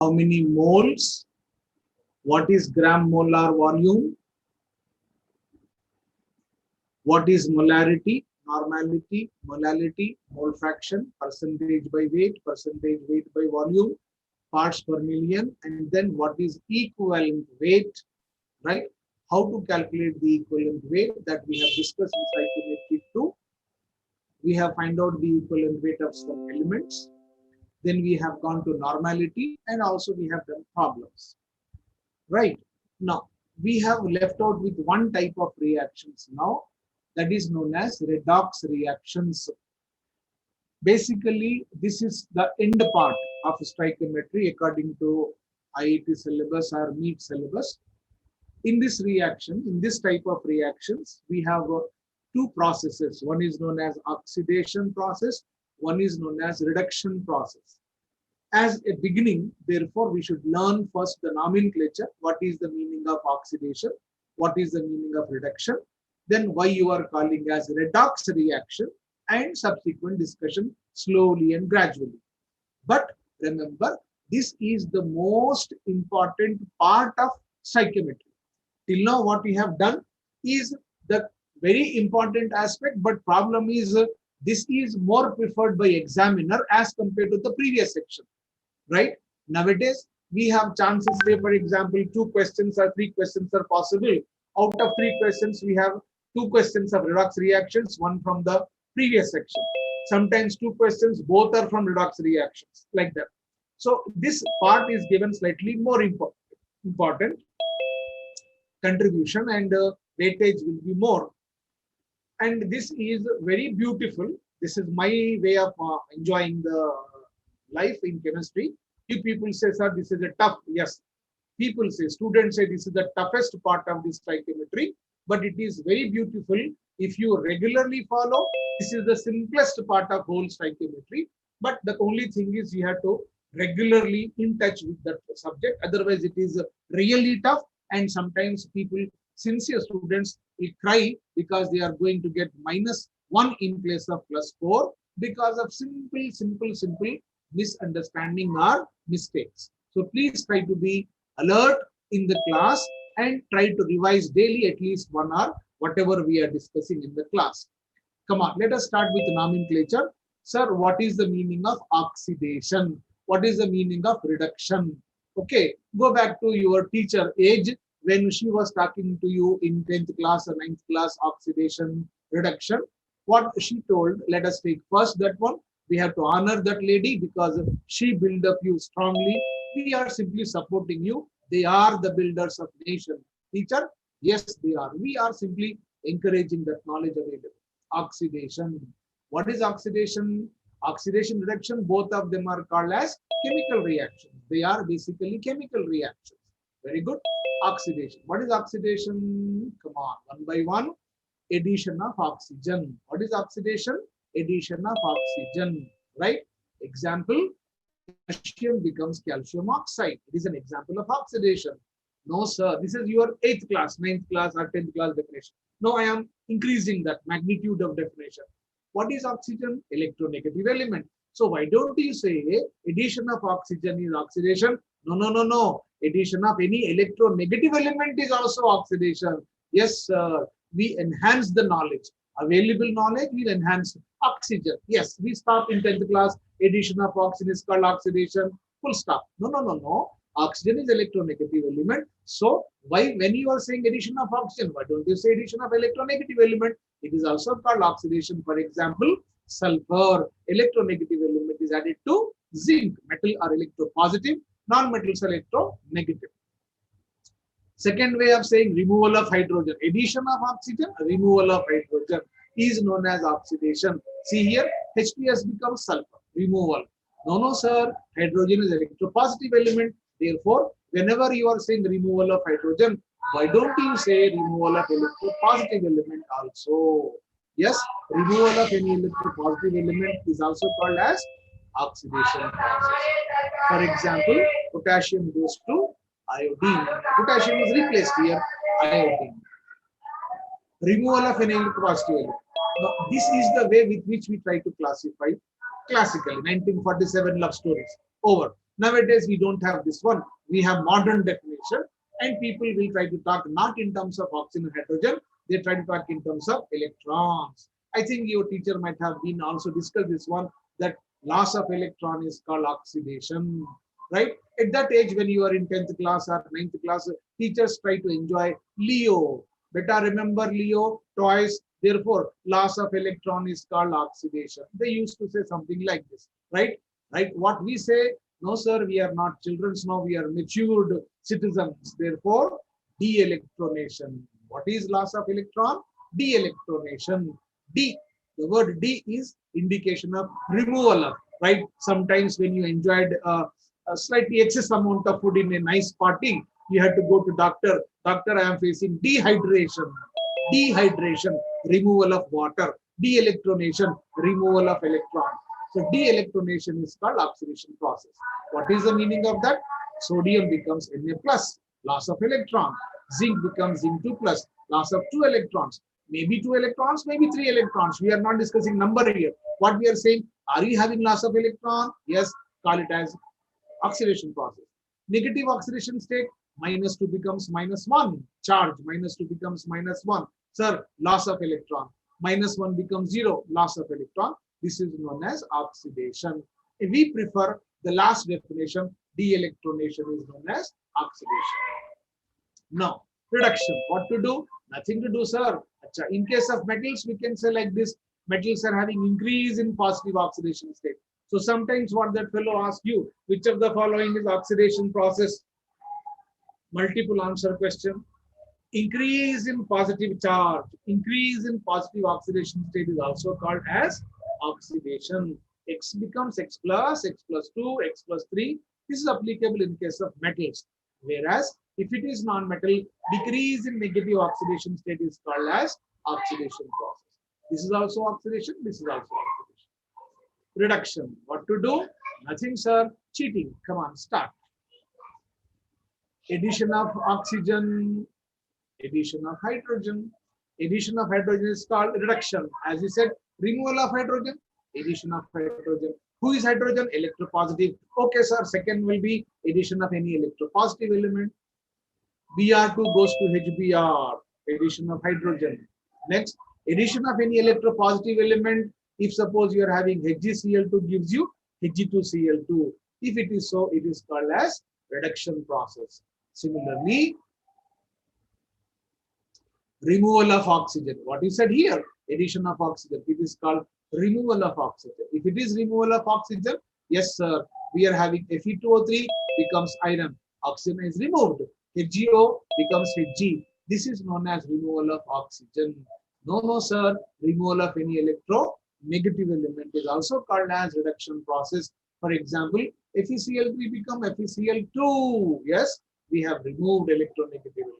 how many moles, what is gram molar volume, what is molarity, normality, molality, mole fraction, percentage by weight by volume, parts per million, and then what is equivalent weight, right? How to calculate the equivalent weight that we have discussed in psychometric 2. We have found out the equivalent weight of some elements. Then we have gone to normality, and also we have done problems. Right. Now, we have left out with one type of reactions now, that is known as redox reactions. Basically, this is the end part of stoichiometry according to IIT syllabus or NEET syllabus. In this reaction, in this type of reactions, we have two processes. One is known as oxidation process, one is known as reduction process. As a beginning, therefore, we should learn first the nomenclature. What is the meaning of oxidation? What is the meaning of reduction? Then why you are calling as redox reaction, and subsequent discussion slowly and gradually. But remember, this is the most important part of stoichiometry. Till now, what we have done is the very important aspect, but problem is this is more preferred by examiner as compared to the previous section. Right? Nowadays, we have chances, say for example, 2 questions or 3 questions are possible. Out of 3 questions, we have 2 questions of redox reactions, one from the previous section. Sometimes 2 questions, both are from redox reactions, like that. So this part is given slightly more important contribution, and weightage will be more. And this is very beautiful. This is my way of enjoying the life in chemistry. If people say, sir, this is a tough, yes, people say, students say this is the toughest part of this stoichiometry, but it is very beautiful. If you regularly follow, this is the simplest part of whole stoichiometry, but the only thing is you have to regularly in touch with that subject. Otherwise, it is really tough, and sometimes people, sincere students, will cry because they are going to get -1 in place of +4 because of simple misunderstanding or mistakes. So please try to be alert in the class and try to revise daily at least 1 hour, whatever we are discussing in the class. Come on, let us start with the nomenclature. Sir, what is the meaning of oxidation? What is the meaning of reduction? Okay, go back to your teacher age when she was talking to you in 10th class or 9th class, oxidation, reduction. What she told, let us take first that one. We have to honor that lady because she built up you strongly. We are simply supporting you. They are the builders of nation. Teacher, yes, they are. We are simply encouraging that knowledge available. Oxidation. What is oxidation? Oxidation, reduction, both of them are called as chemical reactions. They are basically chemical reactions. Very good. Oxidation. What is oxidation? Come on, one by one. Addition of oxygen. What is oxidation? Addition of oxygen, right? Example, calcium becomes calcium oxide. It is an example of oxidation. No, sir, this is your 8th class, 9th class, or 10th class definition. No, I am increasing that magnitude of definition. What is oxygen? Electronegative element. So why don't you say addition of oxygen is oxidation? No. Addition of any electronegative element is also oxidation. Yes, sir. We enhance the knowledge. Available knowledge will enhance oxygen. Yes, we stop in 10th class. Addition of oxygen is called oxidation. Full stop. No. Oxygen is electronegative element. So why, when you are saying addition of oxygen, why don't you say addition of electronegative element? It is also called oxidation. For example, sulfur, electronegative element, is added to zinc. Metal are electropositive, non-metals are electronegative. Second way of saying removal of hydrogen. Addition of oxygen, removal of hydrogen is known as oxidation. See here, H2S becomes sulfur. Removal. No, sir. Hydrogen is electropositive element. Therefore, whenever you are saying removal of hydrogen, why don't you say removal of electropositive element also? Yes, removal of any electropositive element is also called as oxidation process. For example, potassium goes to iodine. Potassium is replaced here, iodine. Removal of any electropositive element. Now, this is the way with which we try to classify classically. 1947 love stories. Over. Nowadays, we don't have this one. We have modern definition, and people will try to talk not in terms of oxygen and hydrogen. They try to talk in terms of electrons. I think your teacher might have been also discussed this one, that loss of electron is called oxidation, right? At that age, when you are in 10th class or 9th class, teachers try to enjoy Leo. Better remember Leo twice. Therefore, loss of electron is called oxidation. They used to say something like this, right? Right? What we say, no, sir, we are not children now, we are matured citizens. Therefore, de-electronation. What is loss of electron? De-electronation. D, the word D is indication of removal of, right? Sometimes when you enjoyed a slightly excess amount of food in a nice party, you had to go to doctor. Doctor, I am facing dehydration. Dehydration, removal of water. De-electronation, removal of electron. So de-electronation is called oxidation process. What is the meaning of that? Sodium becomes Na plus, loss of electron. Zinc becomes Zinc 2 plus, loss of 2 electrons. Maybe 2 electrons, maybe 3 electrons. We are not discussing number here. What we are saying, are you having loss of electron? Yes, call it as oxidation process. Negative oxidation state, -2 becomes -1. Charge, -2 becomes -1. Sir, loss of electron. -1 becomes 0, loss of electron. This is known as oxidation. If we prefer the last definition, de-electronation is known as oxidation. Now, reduction. What to do? Nothing to do, sir. In case of metals, we can say like this. Metals are having increase in positive oxidation state. So sometimes what that fellow asks you, which of the following is oxidation process? Multiple answer question. Increase in positive charge, increase in positive oxidation state is also called as oxidation. X becomes X plus 2, X plus 3. This is applicable in case of metals. Whereas if it is non-metal, decrease in negative oxidation state is called as oxidation process. This is also oxidation, this is also oxidation. Reduction. What to do? Nothing, sir. Cheating. Come on, start. Addition of oxygen, addition of hydrogen. Addition of hydrogen is called reduction. As we said, removal of hydrogen, addition of hydrogen. Who is hydrogen? Electropositive. Okay, sir. Second will be addition of any electropositive element. Br2 goes to HBr, addition of hydrogen. Next, addition of any electropositive element. If suppose you are having HgCl2 gives you Hg2Cl2. If it is so, it is called as reduction process. Similarly, removal of oxygen. What is said here? Addition of oxygen. It is called removal of oxygen. If it is removal of oxygen, yes, sir, we are having Fe2O3 becomes iron. Oxygen is removed. HgO becomes Hg. This is known as removal of oxygen. No, sir. Removal of any electronegative element is also called as reduction process. For example, FeCl3 become FeCl2. Yes, we have removed electronegative element.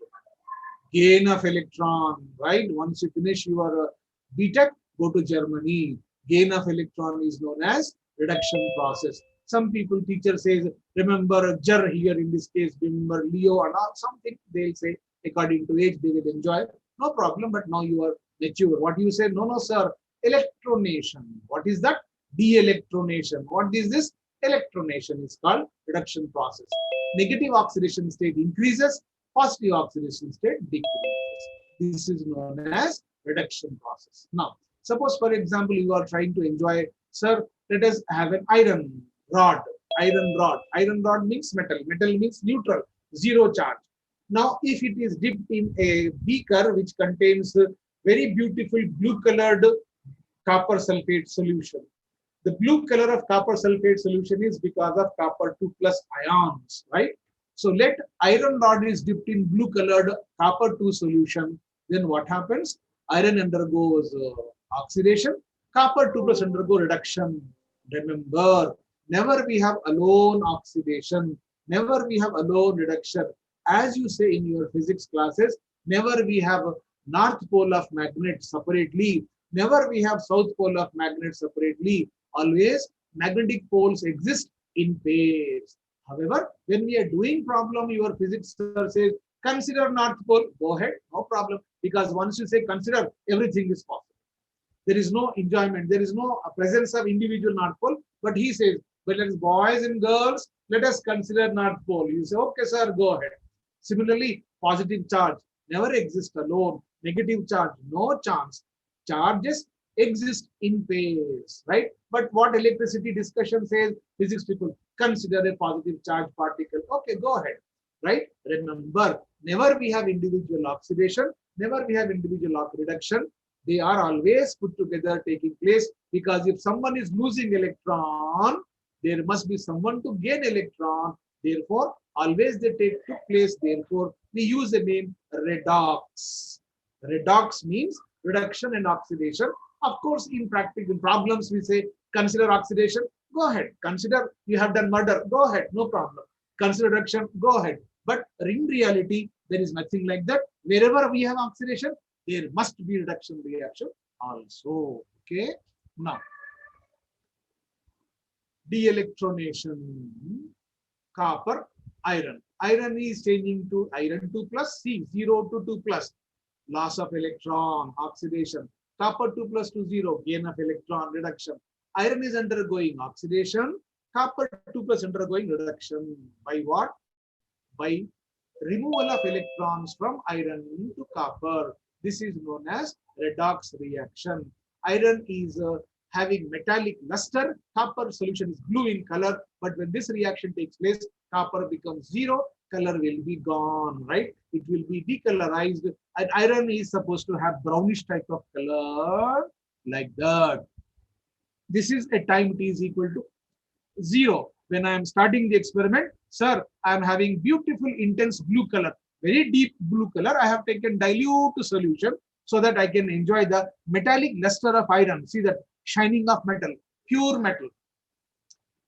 Gain of electron, right? Once you finish your BTech, go to Germany. Gain of electron is known as reduction process. Some people, teacher says, remember Jar here in this case, remember Leo or not, something they'll say according to age, they will enjoy. No problem, but now you are mature. What you say? No, sir. Electronation. What is that? De-electronation. What is this? Electronation is called reduction process. Negative oxidation state increases, positive oxidation state decreases. This is known as reduction process. Now, suppose for example, you are trying to enjoy, sir, let us have an iron rod. Iron rod. Iron rod means metal. Metal means neutral, zero charge. Now, if it is dipped in a beaker which contains very beautiful blue colored copper sulfate solution. The blue color of copper sulfate solution is because of copper 2 plus ions, right? So let iron rod is dipped in blue colored copper 2 solution. Then what happens? Iron undergoes oxidation. Copper 2 plus undergo reduction. Remember, never we have alone oxidation. Never we have alone reduction. As you say in your physics classes, never we have north pole of magnet separately. Never we have south pole of magnet separately. Always magnetic poles exist in pairs. However, when we are doing problem, your physics sir says, consider north pole. Go ahead, no problem. Because once you say consider, everything is possible. There is no enjoyment. There is no presence of individual north pole. But he says, But as boys and girls, let us consider North Pole. You say, okay, sir, go ahead. Similarly, positive charge never exists alone. Negative charge, no chance. Charges exist in pairs, right? But what electricity discussion says, physics people consider a positive charge particle. Okay, go ahead, right? Remember, never we have individual oxidation, never we have individual reduction. They are always put together taking place, because if someone is losing electron, there must be someone to gain electron. Therefore, always they take place. Therefore, we use the name redox. Redox means reduction and oxidation. Of course, in practical problems, we say consider oxidation. Go ahead. Consider you have done murder. Go ahead. No problem. Consider reduction. Go ahead. But in reality, there is nothing like that. Wherever we have oxidation, there must be reduction reaction also. Okay. Now, de-electronation, copper, iron. Iron is changing to iron 2 plus, C 0 to 2 plus, loss of electron, oxidation. Copper 2 plus to 0, gain of electron, reduction. Iron is undergoing oxidation, copper 2 plus undergoing reduction. By what? By removal of electrons from iron to copper. This is known as redox reaction. Iron is having metallic luster. Copper solution is blue in color, but when this reaction takes place, copper becomes zero, color will be gone, right? It will be decolorized, and iron is supposed to have brownish type of color like that. This is a time t is equal to 0. When I am starting the experiment, sir, I am having beautiful intense blue color, very deep blue color. I have taken dilute solution so that I can enjoy the metallic luster of iron. See that shining of metal, pure metal.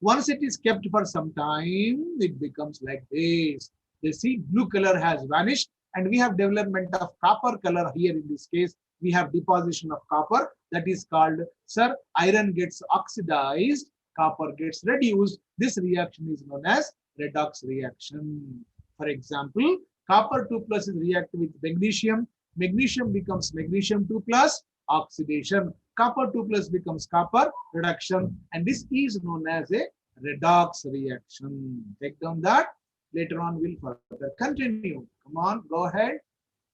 Once it is kept for some time, it becomes like this. They see blue color has vanished, and we have development of copper color here. In this case, we have deposition of copper. That is called, sir, iron gets oxidized, copper gets reduced. This reaction is known as redox reaction. For example, copper 2 plus is reacted with magnesium. Magnesium becomes magnesium 2 plus, oxidation. Copper 2 plus becomes copper, reduction. And this is known as a redox reaction. Take down that. Later on, we'll further continue. Come on, go ahead.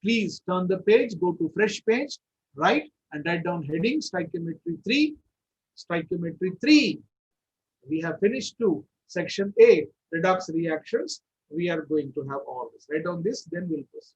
Please turn the page, go to fresh page, write and write down heading stoichiometry 3. Stoichiometry 3. We have finished 2. Section A, redox reactions. We are going to have all this. Write down this, then we'll proceed.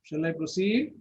Shall I proceed?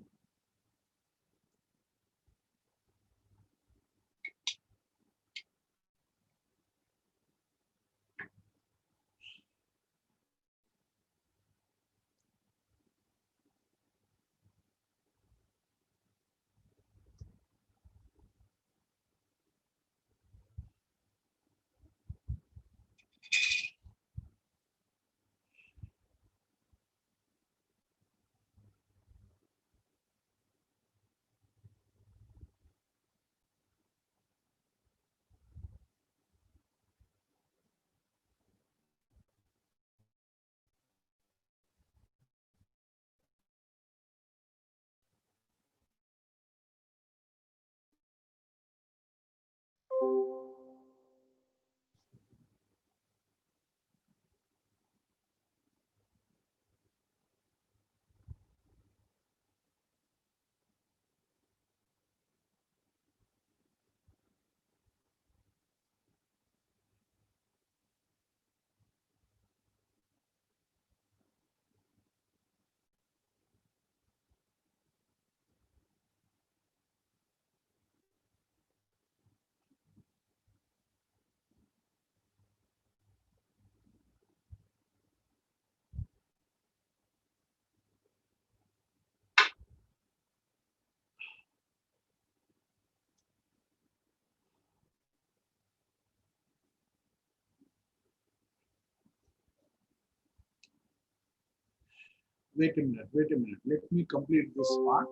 Wait a minute, wait a minute. Let me complete this part.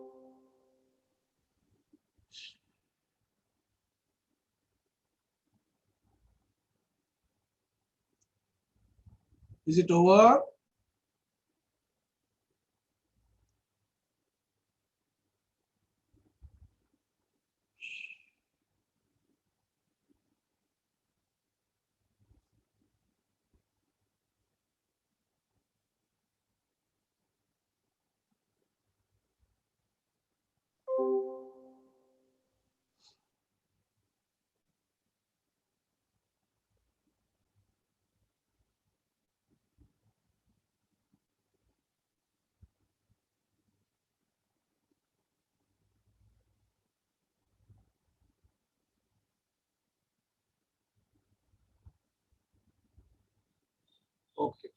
Is it over? Okay.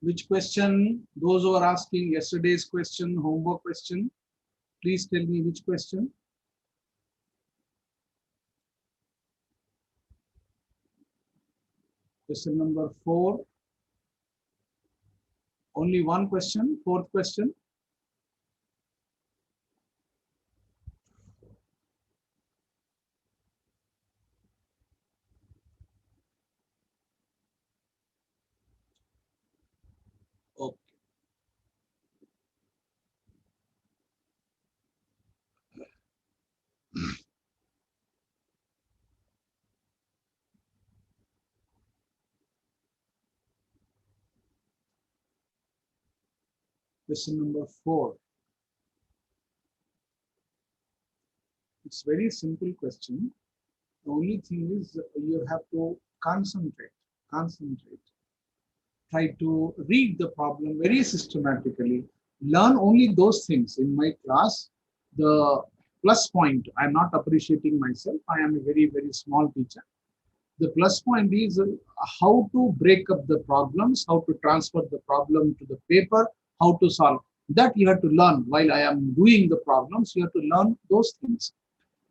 Which question? Those who are asking yesterday's question, homework question, please tell me which question. Question number 4. Only one question. Fourth question. Okay. Question number 4. It's very simple question. The only thing is you have to concentrate. Concentrate. Try to read the problem very systematically. Learn only those things. In my class, the plus point, I'm not appreciating myself. I am a very, very small teacher. The plus point is how to break up the problems, how to transfer the problem to the paper, how to solve. That you have to learn while I am doing the problems. You have to learn those things.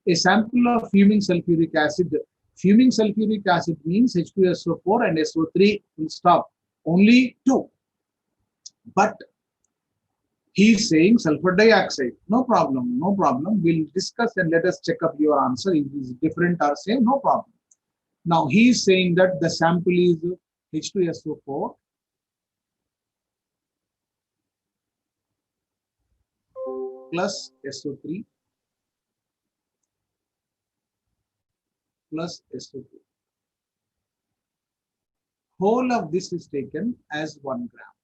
A sample of fuming sulfuric acid. Fuming sulfuric acid means H2SO4 and SO3 will stop. Only two. But he's saying sulfur dioxide. No problem, no problem. We'll discuss and let us check up your answer. If it is different or same, no problem. Now he is saying that the sample is H2SO4 plus SO3 plus SO2. Whole of this is taken as 1 gram.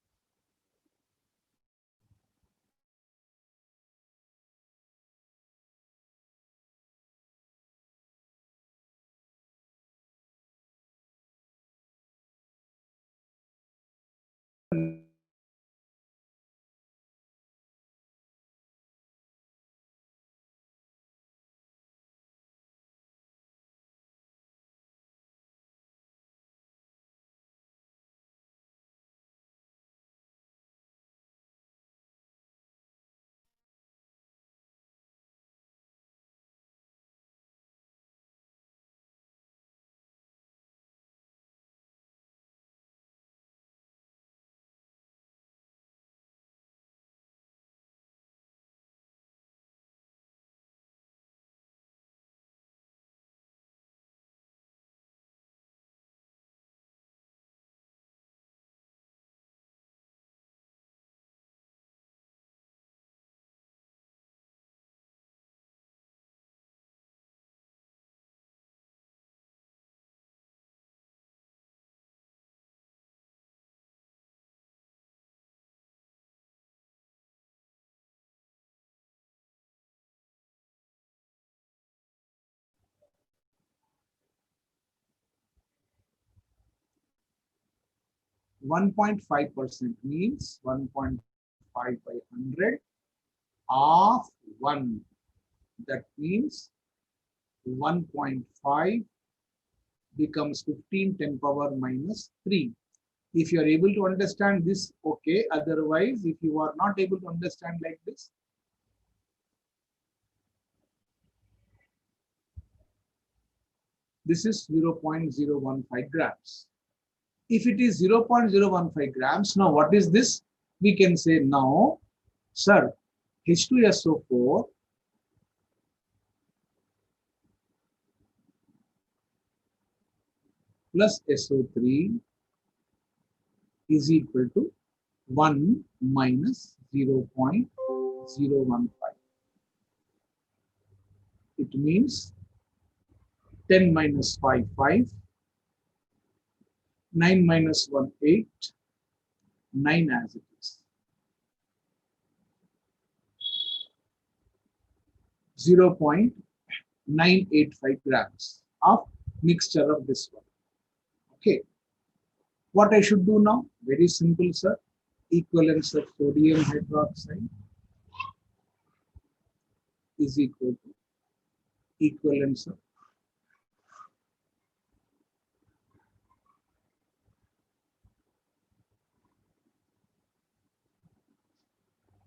One 1.5% means 1.5 by 100 of 1. That means 1.5 becomes 15 10 power minus 3. If you are able to understand this, okay. Otherwise, if you are not able to understand like this, this is 0.015 grams. If it is 0.015 grams, now what is this? We can say now, sir, H2SO4 plus SO3 is equal to 1 minus 0.015. It means 10 minus 5, 5. 9 minus 1, 8. 9 as it is. 0.985 grams of mixture of this one. Okay. What I should do now? Very simple, sir. Equivalence of sodium hydroxide is equal to equivalence of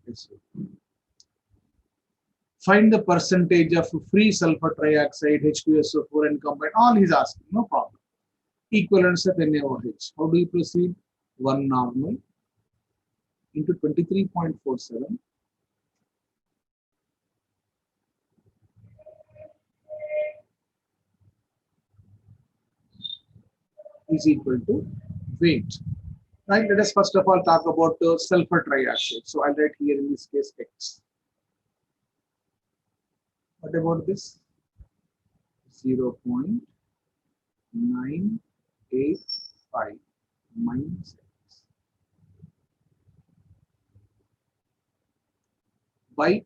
SO2. Find the percentage of free sulfur trioxide, H2SO4 and combine. All he's asking, no problem. equivalence of NaOH. How do you proceed? 1 normal into 23.47 is equal to weight. Right? Let us first of all talk about sulfur trioxide. So I'll write here in this case X. What about this? 0.985 minus X by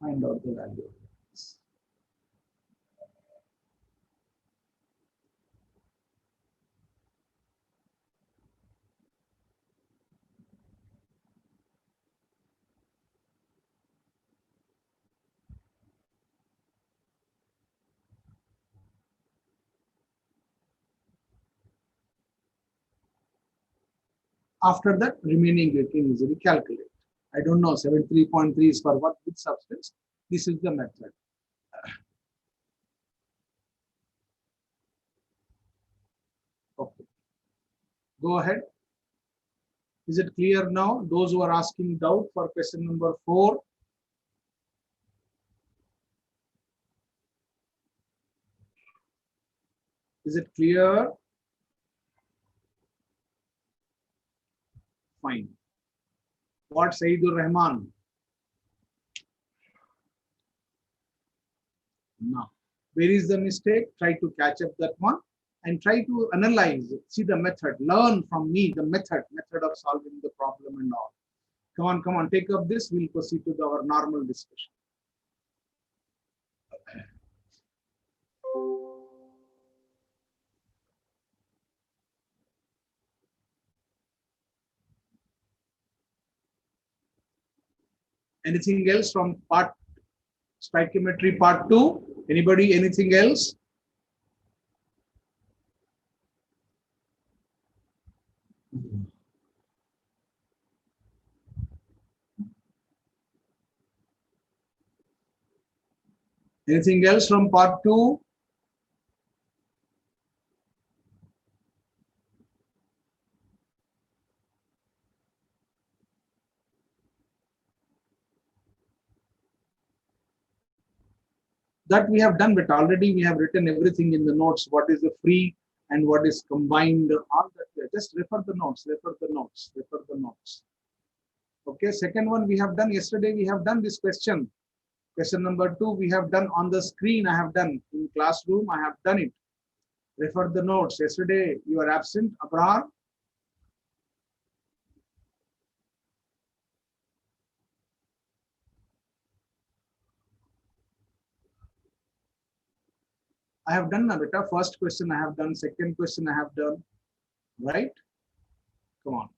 find out the value of X. After that, remaining you can easily calculate. I don't know, 73.3 is for what, which substance? This is the method. Okay. Go ahead. Is it clear now? Those who are asking doubt for question number 4. Is it clear? Fine. What Saidur Rahman? No. Where is the mistake? Try to catch up that one and try to analyze, see the method, learn from me the method of solving the problem and all. Come on, take up this. We'll proceed to our normal discussion. Anything else from part stoichiometry part 2? Anybody, anything else? Anything else from part 2? That we have done, but already we have written everything in the notes. What is the free and what is combined? All that. Just refer the notes. Refer the notes. Refer the notes. Okay. Second one we have done yesterday. We have done this question. Question number 2 we have done on the screen. I have done in classroom. I have done it. Refer the notes. Yesterday you are absent, Abrar. I have done a beta. First question I have done. Second question I have done. Right? Come on.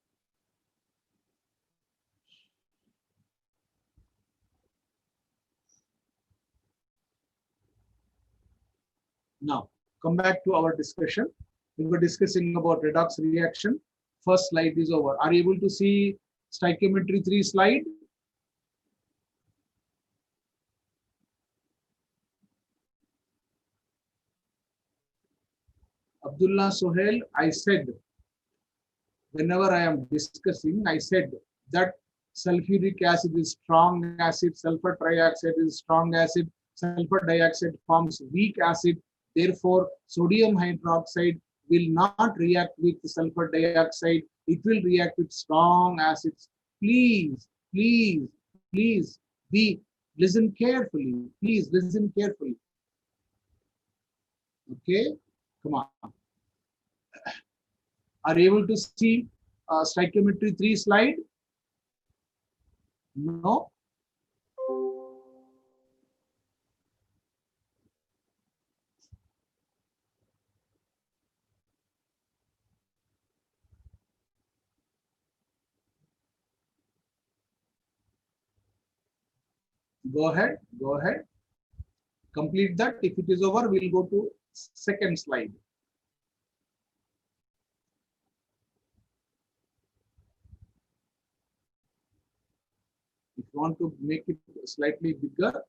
Now, come back to our discussion. We were discussing about redox reaction. First slide is over. Are you able to see stoichiometry 3 slide? Abdullah Sohail, I said, whenever I am discussing, I said that sulfuric acid is strong acid, sulfur trioxide is strong acid, sulfur dioxide forms weak acid. Therefore, sodium hydroxide will not react with sulfur dioxide. It will react with strong acids. Please, please, please listen carefully. Please listen carefully. Okay, come on. Are you able to see stoichiometry 3 slide? No? Go ahead, go ahead. Complete that. If it is over, we'll go to second slide. You want to make it slightly bigger.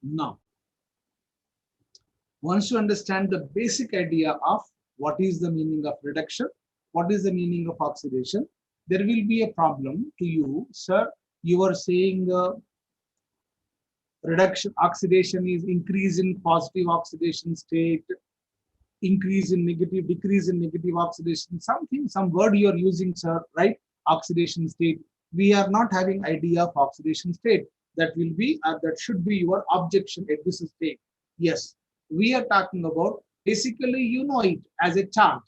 Now, once you understand the basic idea of what is the meaning of reduction, what is the meaning of oxidation, there will be a problem to you, sir. You are saying reduction, oxidation is increase in positive oxidation state, increase in negative, decrease in negative oxidation, something, some word you are using, sir, right? Oxidation state. We are not having idea of oxidation state. That will be, that should be your objection at this stage. Yes, we are talking about, basically, you know it as a charge.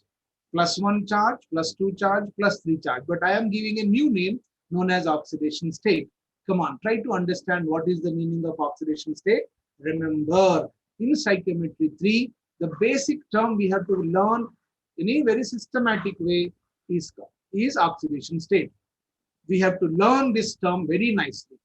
+1 charge, +2 charge, +3 charge. But I am giving a new name known as oxidation state. Come on, try to understand what is the meaning of oxidation state. Remember, in psychometry 3, the basic term we have to learn in a very systematic way is oxidation state. We have to learn this term very nicely.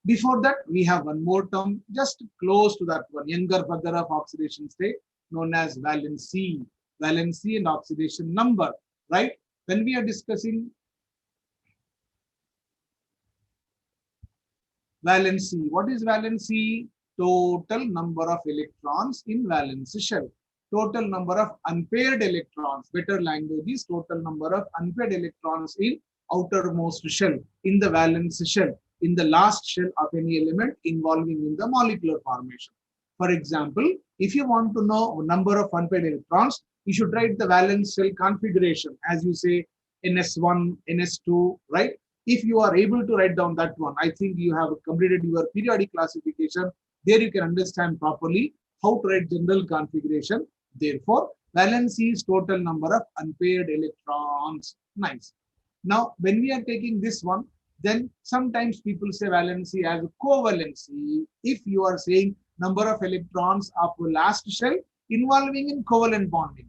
Before that, we have one more term just close to that one, younger brother of oxidation state, known as valency. Valency and oxidation number, right? When we are discussing valency, what is valency? Total number of electrons in valence shell. Total number of unpaired electrons. Better language is total number of unpaired electrons in outermost shell, in the valence shell, in the last shell of any element involving in the molecular formation. For example, if you want to know number of unpaired electrons, you should write the valence shell configuration, as you say NS1, NS2, right? If you are able to write down that one, I think you have completed your periodic classification. There you can understand properly how to write general configuration. Therefore, valency is total number of unpaired electrons. Nice. Now, when we are taking this one, then sometimes people say valency as covalency. If you are saying number of electrons of last shell involving in covalent bonding.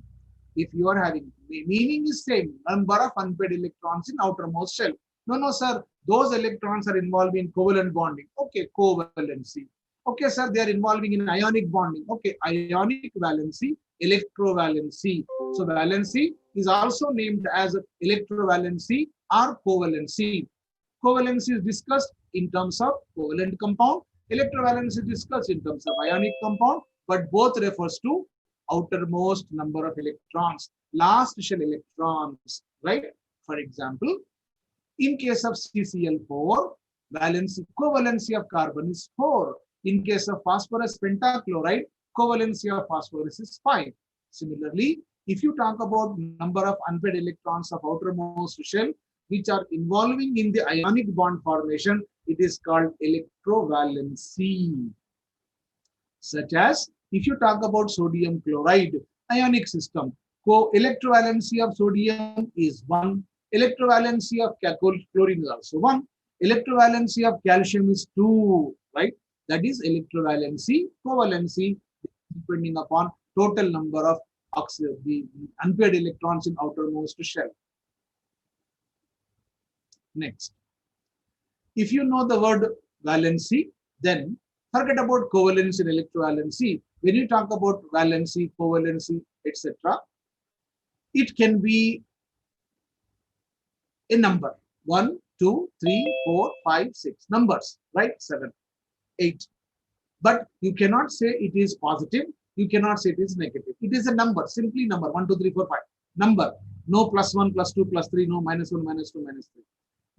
If you are having, meaning is same, number of unpaired electrons in outermost shell. No, sir, those electrons are involved in covalent bonding. Okay, covalency. Okay, sir, they are involving in ionic bonding. Okay, ionic valency, electrovalency. So valency is also named as electrovalency or covalency. Covalency is discussed in terms of covalent compound. Electrovalency is discussed in terms of ionic compound, but both refers to outermost number of electrons, last shell electrons, right? For example, in case of CCl4, valency, covalency of carbon is 4. In case of phosphorus pentachloride, covalency of phosphorus is 5. Similarly, if you talk about number of unpaired electrons of outermost shell, which are involving in the ionic bond formation, it is called electrovalency. Such as, if you talk about sodium chloride ionic system, electrovalency of sodium is 1, electrovalency of chlorine is also 1, electrovalency of calcium is 2, right? That is electrovalency, covalency, depending upon total number of the unpaired electrons in outermost shell. Next, if you know the word valency, then forget about covalence and electrovalency. When you talk about valency, covalency, etc., it can be a number 1, 2, 3, 4, 5, 6 numbers, right? 7, 8. But you cannot say it is positive. You cannot say it is negative. It is a number, simply number 1, 2, 3, 4, 5. Number, no +1, +2, +3, no -1, -2, -3.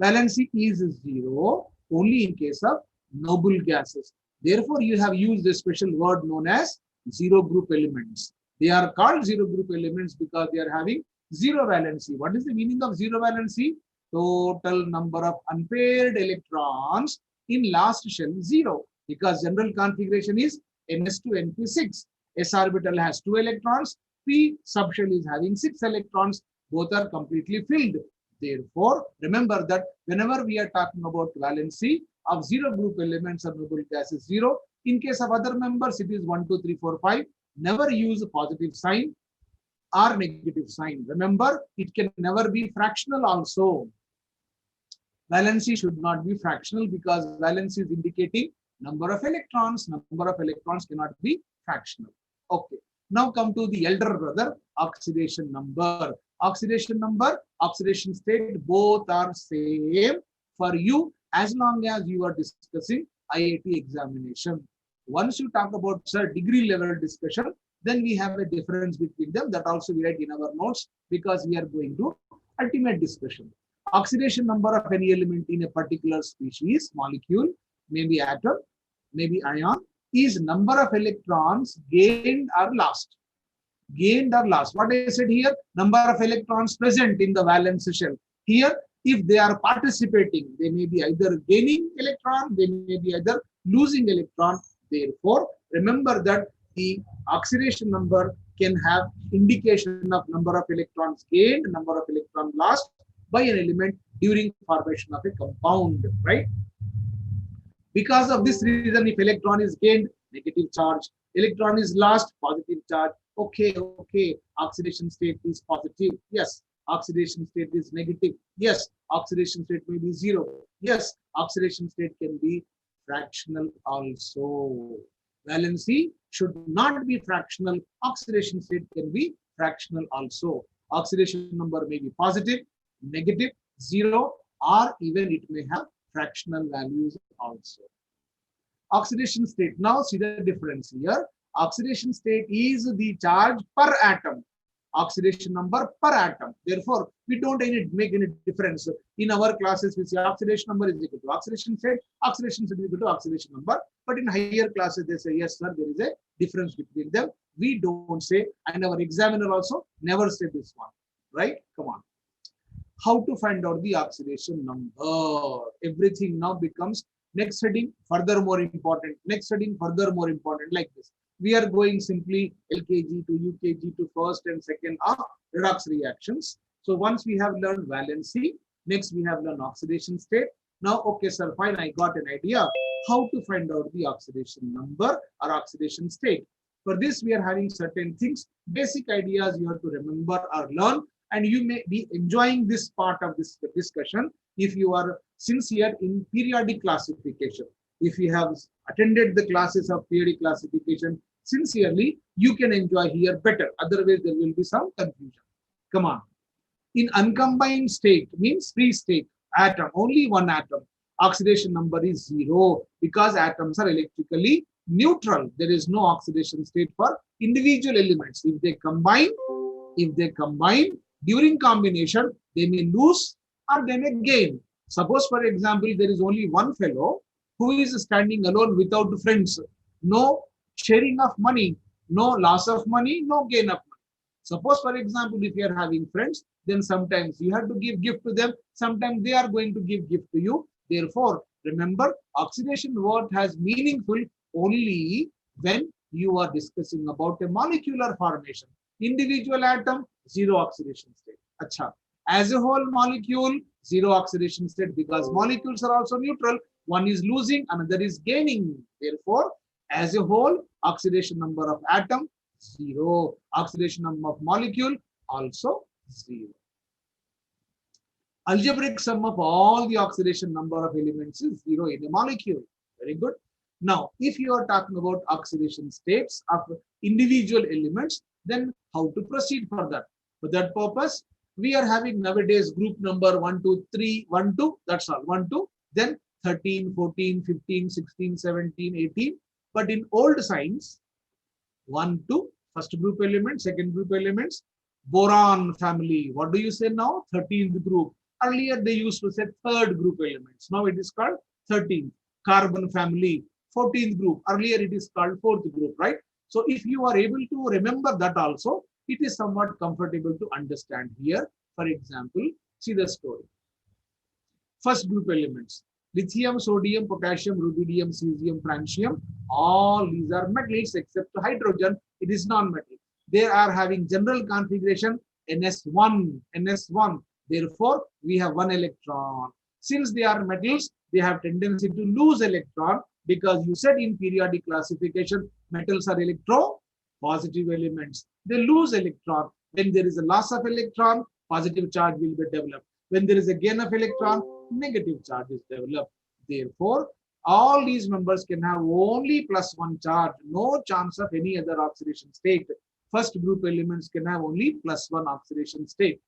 Valency is 0 only in case of noble gases. Therefore, you have used a special word known as zero group elements. They are called zero group elements because they are having zero valency. What is the meaning of zero valency? Total number of unpaired electrons in last shell 0, because general configuration is ns2 np6. S orbital has 2 electrons. P subshell is having 6 electrons. Both are completely filled. Therefore, remember that whenever we are talking about valency of zero group elements or noble gases 0. In case of other members, it is 1, 2, 3, 4, 5. Never use a positive sign or negative sign. Remember, it can never be fractional also. Valency should not be fractional because valency is indicating number of electrons. Number of electrons cannot be fractional. Okay. Now come to the elder brother, oxidation number. Oxidation number, oxidation state, both are same for you as long as you are discussing IIT examination. Once you talk about degree level discussion, then we have a difference between them. That also we write in our notes because we are going to ultimate discussion. Oxidation number of any element in a particular species, molecule, maybe atom, maybe ion, is number of electrons gained or lost. Gained or lost. What I said here, number of electrons present in the valence shell. Here, if they are participating, they may be either gaining electron, they may be either losing electron. Therefore, remember that the oxidation number can have indication of number of electrons gained, number of electrons lost by an element during formation of a compound, right? Because of this reason, if electron is gained, negative charge, electron is lost, positive charge. Okay, oxidation state is positive. Yes. Oxidation state is negative. Yes. Oxidation state may be 0. Yes. Oxidation state can be fractional also. Valency should not be fractional. Oxidation state can be fractional also. Oxidation number may be positive, negative, 0, or even it may have fractional values also. Oxidation state. Now see the difference here. Oxidation state is the charge per atom. Oxidation number per atom. Therefore, we don't make any difference. In our classes, we say oxidation number is equal to oxidation state is equal to oxidation number. But in higher classes, they say, yes, sir, there is a difference between them. We don't say, and our examiner also never said this one. Right? Come on. How to find out the oxidation number? Everything now becomes next heading, further more important. Next heading, further more important, like this. We are going simply LKG to UKG to first and second redox reactions. So once we have learned valency, next we have learned oxidation state. Now, okay, sir, fine, I got an idea how to find out the oxidation number or oxidation state. For this, we are having certain things, basic ideas you have to remember or learn, and you may be enjoying this part of this discussion if you are sincere in periodic classification. If you have attended the classes of periodic classification sincerely, you can enjoy here better. Otherwise, there will be some confusion. Come on. In uncombined state, means free state, atom, only one atom, oxidation number is 0 because atoms are electrically neutral. There is no oxidation state for individual elements. If they combine during combination, they may lose or they may gain. Suppose, for example, there is only one fellow who is standing alone without friends. No sharing of money, no loss of money, no gain of money. Suppose, for example, if you are having friends, then sometimes you have to give gift to them, sometimes they are going to give gift to you. Therefore, remember, oxidation word has meaningful only when you are discussing about a molecular formation. Individual atom, zero oxidation state. Acha. As a whole molecule, zero oxidation state, because molecules are also neutral. One is losing, another is gaining. Therefore, as a whole, oxidation number of atom, zero. Oxidation number of molecule, also zero. Algebraic sum of all the oxidation number of elements is zero in a molecule. Very good. Now, if you are talking about oxidation states of individual elements, then how to proceed for that? For that purpose, we are having nowadays group number 1, 2, 3, 1, 2, that's all, 1, 2, then 13, 14, 15, 16, 17, 18. But in old science, 1, 2, first group element, second group elements, boron family. What do you say now? 13th group. Earlier they used to say third group elements. Now it is called 13th. Carbon family, 14th group. Earlier it is called fourth group, right? So if you are able to remember that also, it is somewhat comfortable to understand here. For example, see the story. First group elements. Lithium, sodium, potassium, rubidium, cesium, francium. All these are metals except hydrogen. It is non-metal. They are having general configuration NS1. NS1. Therefore, we have one electron. Since they are metals, they have tendency to lose electron because you said in periodic classification, metals are electropositive elements. They lose electron. When there is a loss of electron, positive charge will be developed. When there is a gain of electron, negative charge is developed. Therefore, all these members can have only +1 charge, no chance of any other oxidation state. First group elements can have only +1 oxidation state.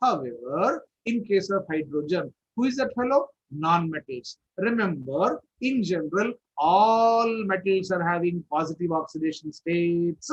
However, in case of hydrogen, who is that fellow? Non-metals. Remember, in general, all metals are having positive oxidation states.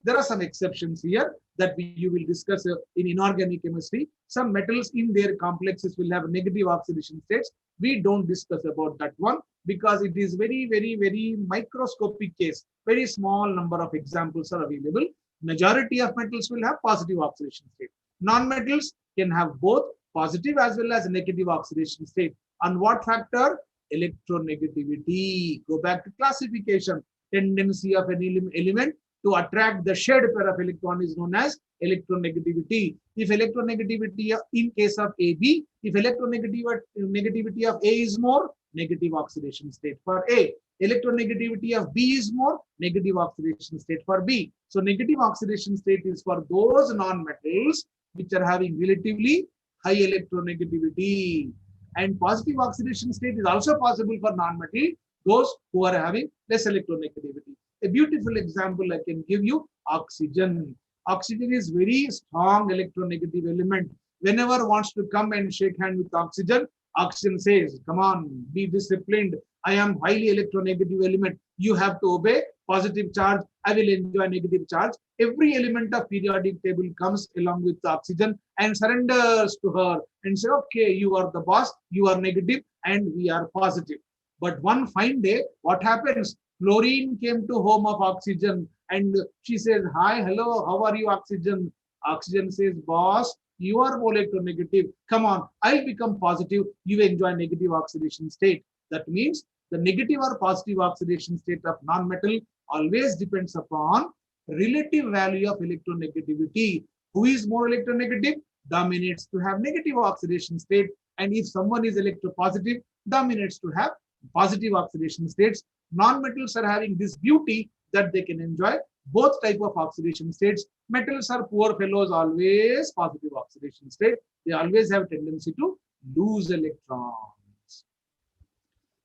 There are some exceptions here that you will discuss in inorganic chemistry. Some metals in their complexes will have negative oxidation states. We don't discuss about that one because it is very microscopic case. Very small number of examples are available. Majority of metals will have positive oxidation state. Non-metals can have both positive as well as negative oxidation state. On what factor? Electronegativity. Go back to classification. Tendency of an element to attract the shared pair of electron is known as electronegativity. If electronegativity in case of AB, if electronegativity of A is more, negative oxidation state for A. Electronegativity of B is more, negative oxidation state for B. So negative oxidation state is for those non-metals which are having relatively high electronegativity. And positive oxidation state is also possible for non-metal, those who are having less electronegativity. A beautiful example I can give you, oxygen. Oxygen is very strong electronegative element. Whenever wants to come and shake hand with oxygen, oxygen says, come on, be disciplined. I am highly electronegative element. You have to obey positive charge. I will enjoy negative charge. Every element of periodic table comes along with the oxygen and surrenders to her and say, okay, you are the boss, you are negative and we are positive. But one fine day, what happens? Chlorine came to home of oxygen and she says, hi, hello, how are you, oxygen? Oxygen says, boss, you are electronegative. Come on, I'll become positive. You enjoy negative oxidation state. That means the negative or positive oxidation state of non-metal always depends upon relative value of electronegativity. Who is more electronegative? Dominates to have negative oxidation state. And if someone is electropositive, dominates to have positive oxidation states. Non-metals are having this beauty that they can enjoy both type of oxidation states. Metals are poor fellows, always positive oxidation state. They always have tendency to lose electrons.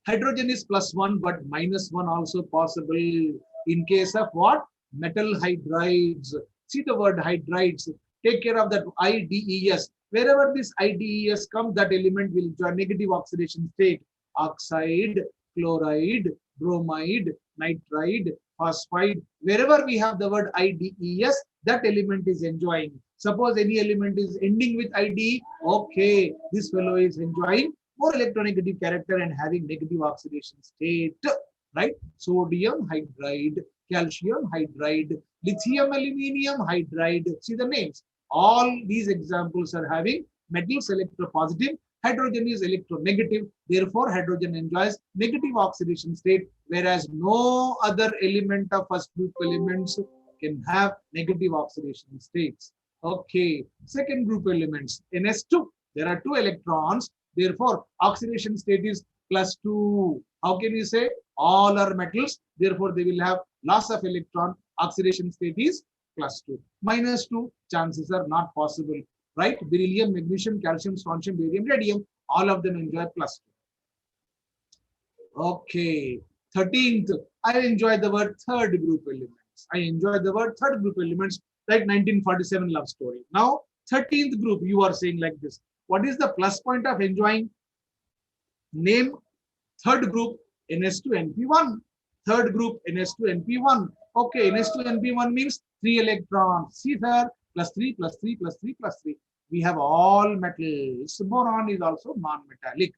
Hydrogen is +1, but -1 also possible in case of what? Metal hydrides. See the word hydrides. Take care of that IDES. Wherever this IDES comes, that element will join negative oxidation state. Oxide, chloride, bromide, nitride, phosphide. Wherever we have the word IDES, that element is enjoying. Suppose any element is ending with IDE, okay, this fellow is enjoying more electronegative character and having negative oxidation state, right? Sodium hydride, calcium hydride, lithium aluminium hydride. See the names. All these examples are having metals electropositive, hydrogen is electronegative. Therefore, hydrogen enjoys negative oxidation state, whereas no other element of first group elements can have negative oxidation states. Okay, second group elements, NS2. There are 2 electrons. Therefore, oxidation state is +2. How can we say? All are metals. Therefore, they will have loss of electron. Oxidation state is +2. -2, chances are not possible. Right? Beryllium, magnesium, calcium, strontium, barium, radium, all of them enjoy +2. Okay. 13th, I enjoy the word third group elements. I enjoy the word third group elements, like 1947 love story. Now, 13th group, you are saying like this. What is the plus point of enjoying? Name third group, NS2NP1. Third group, NS2NP1. Okay, NS2NP1 means 3 electrons. See there, +3, +3, +3, +3. We have all metals. Boron is also non-metallic.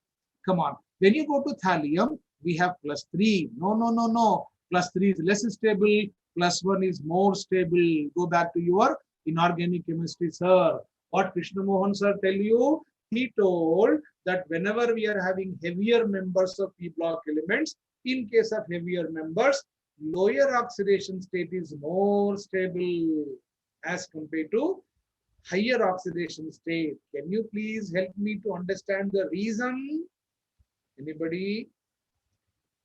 Come on. When you go to thallium, we have +3. No, no, no, no. +3 is less stable. +1 is more stable. Go back to your inorganic chemistry, sir. What Krishna Mohan sir tell you? He told that whenever we are having heavier members of P block elements, in case of heavier members, lower oxidation state is more stable as compared to higher oxidation state. Can you please help me to understand the reason? Anybody?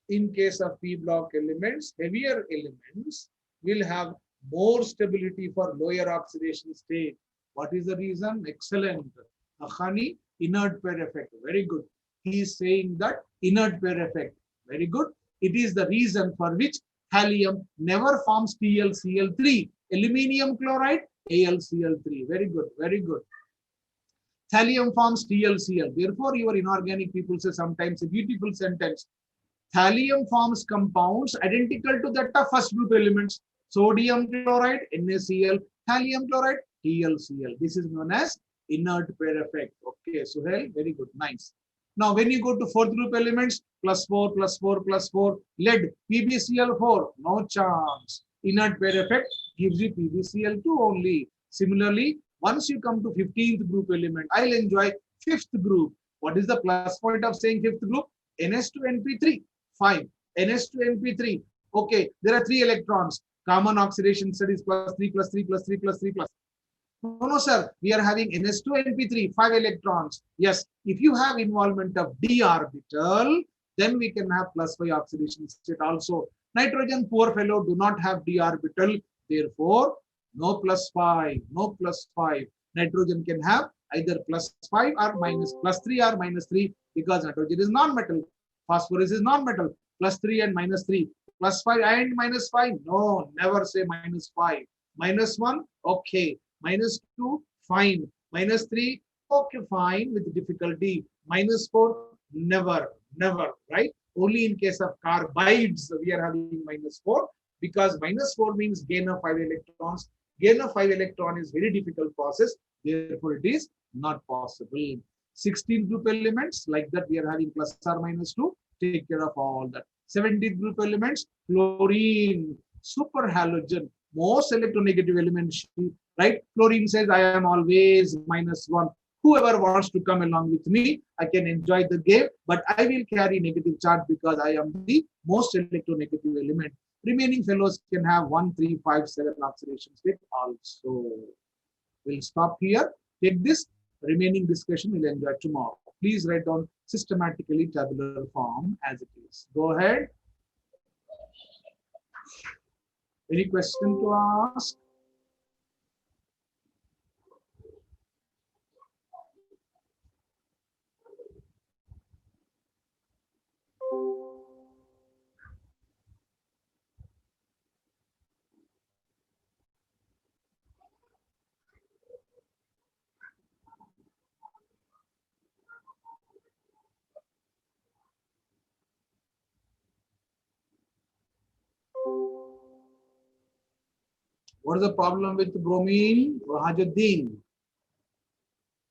In case of P block elements, heavier elements will have more stability for lower oxidation state. What is the reason? Excellent. Akhani, inert pair effect. Very good. He is saying that inert pair effect. Very good. It is the reason for which thallium never forms TlCl3. Aluminium chloride, AlCl3. Very good. Very good. Thallium forms TlCl. Therefore, your inorganic people say sometimes a beautiful sentence. Thallium forms compounds identical to that of first group elements. Sodium chloride, NaCl. Thallium chloride, TlCl. This is known as inert pair effect. Okay, Suhail, very good, nice. Now, when you go to fourth group elements, +4, +4, +4, lead, PbCl4, no chance. Inert pair effect gives you PbCl2 only. Similarly, once you come to 15th group element, I'll enjoy fifth group. What is the plus point of saying fifth group? NS2NP3, 5. NS2NP3. Okay, there are 3 electrons. Common oxidation studies +3, +3, +3, +3, No, sir. We are having NS2NP3, 5 electrons. Yes, if you have involvement of d orbital, then we can have +5 oxidation state also. Nitrogen, poor fellow, do not have d orbital. Therefore, no +5, no +5. Nitrogen can have either +5 or +3 or -3 because nitrogen is non-metal. Phosphorus is non-metal. +3 and -3. +5 and -5. No, never say -5. -1, okay. -2, fine. -3, okay, fine with difficulty. -4, never, never, right? Only in case of carbides, we are having -4 because -4 means gain of 5 electrons. Gain of 5 electron is very difficult process. Therefore, it is not possible. 16 group elements like that, we are having +or -2. Take care of all that. 17 group elements, chlorine, super halogen, most electronegative elements. Right? Chlorine says, I am always -1. Whoever wants to come along with me, I can enjoy the game, but I will carry negative charge because I am the most electronegative element. Remaining fellows can have 1, 3, 5, 7 oxidation state also. We'll stop here. Take this. Remaining discussion we'll enjoy tomorrow. Please write down systematically tabular form as it is. Go ahead. Any question to ask? What is the problem with bromine? Wahajuddin.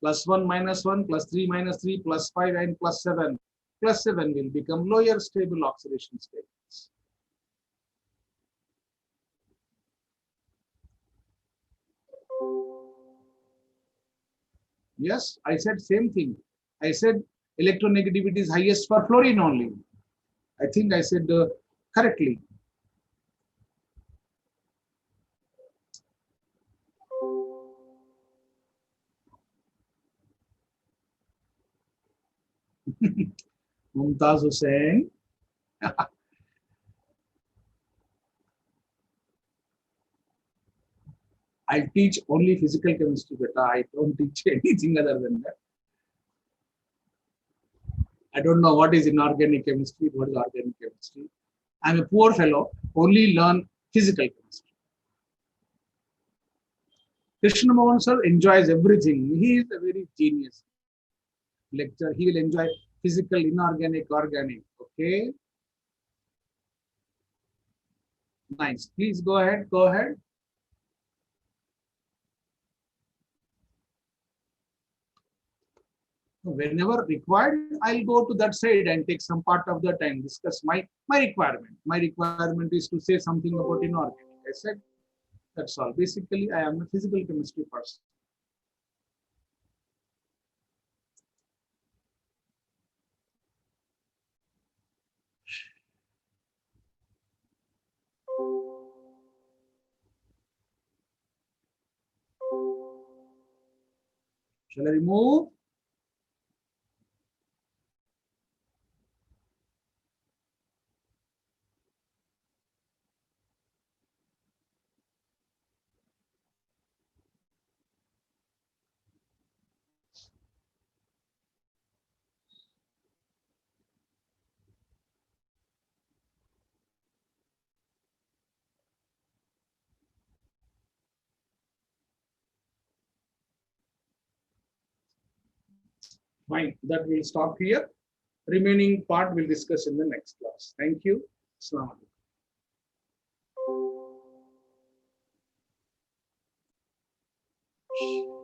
+1, -1, +3, -3, +5, and +7. +7 will become lower stable oxidation states. Yes, I said same thing. I said electronegativity is highest for fluorine only. I think I said correctly. Mumtaz Hussain. I teach only physical chemistry, beta. I don't teach anything other than that. I don't know what is inorganic chemistry, what is organic chemistry. I'm a poor fellow, only learn physical chemistry. Krishna Mohan sir enjoys everything. He is a very genius lecturer. He will enjoy physical, inorganic, organic. Okay, nice. Please go ahead. Go ahead. Whenever required, I'll go to that side and take some part of the time, discuss my requirement. My requirement is to say something about inorganic. I said that's all. Basically, I am a physical chemistry person. Shall I remove? Fine. That will stop here. Remaining part we'll discuss in the next class. Thank you. Assalamu alaikum.